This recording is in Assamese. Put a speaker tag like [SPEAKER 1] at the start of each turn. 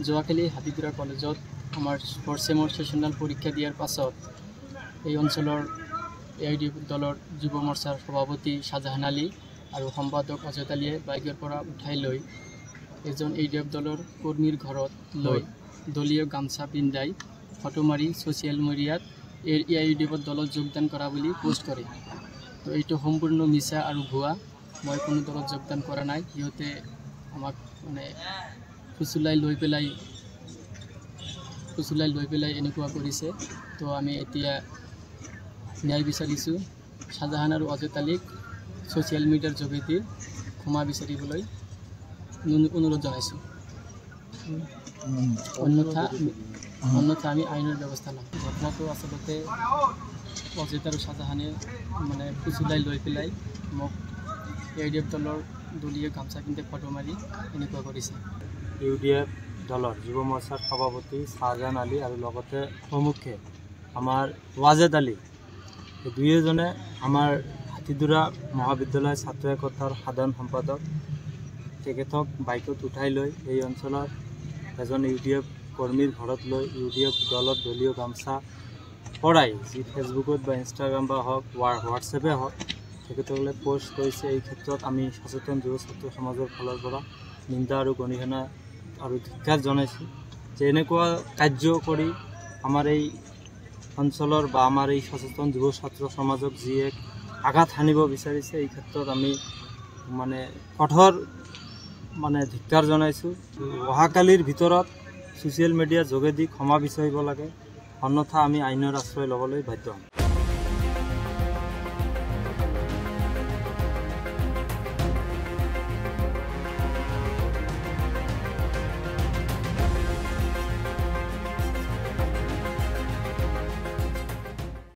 [SPEAKER 1] যোৱাকালি হাতীদুৰা কলেজত আমাৰ ফ'ৰ্থ চেমৰ সেশনাল পৰীক্ষা দিয়াৰ পাছত এই অঞ্চলৰ AIDF দলৰ যুৱ মৰ্চাৰ সভাপতি শাহজাহান আলী আৰু সম্পাদক অজয় আলীয়ে বাইকৰ পৰা উঠাই লৈ এজন AIDF দলৰ কৰ্মীৰ ঘৰত লৈ দলীয় গামছা পিন্ধাই ফটো মাৰি ছ'চিয়েল মিডিয়াত AIDF দলত যোগদান কৰা বুলি পোষ্ট কৰে। তো এইটো সম্পূৰ্ণ মিছা আৰু ভুৱা। মই কোনো দলত যোগদান কৰা নাই। সিহঁতে আমাক মানে ফুচুলাই লৈ পেলাই এনেকুৱা কৰিছে। তো আমি এতিয়া ন্যায় বিচাৰিছোঁ। শাহজাহান আৰু অজয় আলীক ছ'চিয়েল মিডিয়াৰ যোগেদি ক্ষমা বিচাৰিবলৈ অনুৰোধ জনাইছোঁ। অন্যথা আমি আইনৰ ব্যৱস্থা ল'ম। ঘটনাটো আচলতে অজিত আৰু শাহজাহানে মানে ফুচুলাই লৈ পেলাই মোক AIDF দলৰ দলীয় গামছা পিন্ধি ফটো মাৰি এনেকুৱা কৰিছে।
[SPEAKER 2] UDF দলৰ যুৱ মৰ্চাৰ সভাপতি শাহজাহান আলী আৰু লগতে প্ৰমুখে আমাৰ ৱাজেদ আলী, এই দুয়োজনে আমাৰ হাতীদুৰা মহাবিদ্যালয় ছাত্ৰ একতাৰ সাধাৰণ সম্পাদক, তেখেতক বাইকত উঠাই লৈ এই অঞ্চলৰ এজন UDF কৰ্মীৰ ঘৰত লৈ UDF দলৰ দলীয় গামছা পৰাই যি ফেচবুকত বা ইনষ্টাগ্ৰাম বা হওক হোৱাটছএপে হওক তেখেতসকলে পোষ্ট কৰিছে। এই ক্ষেত্ৰত আমি সচেতন যুৱ ছাত্ৰ সমাজৰ ফালৰ পৰা নিন্দা আৰু গৰিহণা আৰু ধিক্কাৰ জনাইছোঁ যে এনেকুৱা কাৰ্য কৰি আমাৰ এই অঞ্চলৰ বা আমাৰ এই সচেতন যুৱ ছাত্ৰ সমাজক যি এক আঘাত সানিব বিচাৰিছে। এই ক্ষেত্ৰত আমি মানে কঠোৰ ধিক্কাৰ জনাইছোঁ। অহাকালিৰ ভিতৰত ছ'চিয়েল মিডিয়াৰ যোগেদি ক্ষমা বিচাৰিব লাগে, অন্যথা আমি আইনৰ আশ্ৰয় ল'বলৈ বাধ্য হ'ম।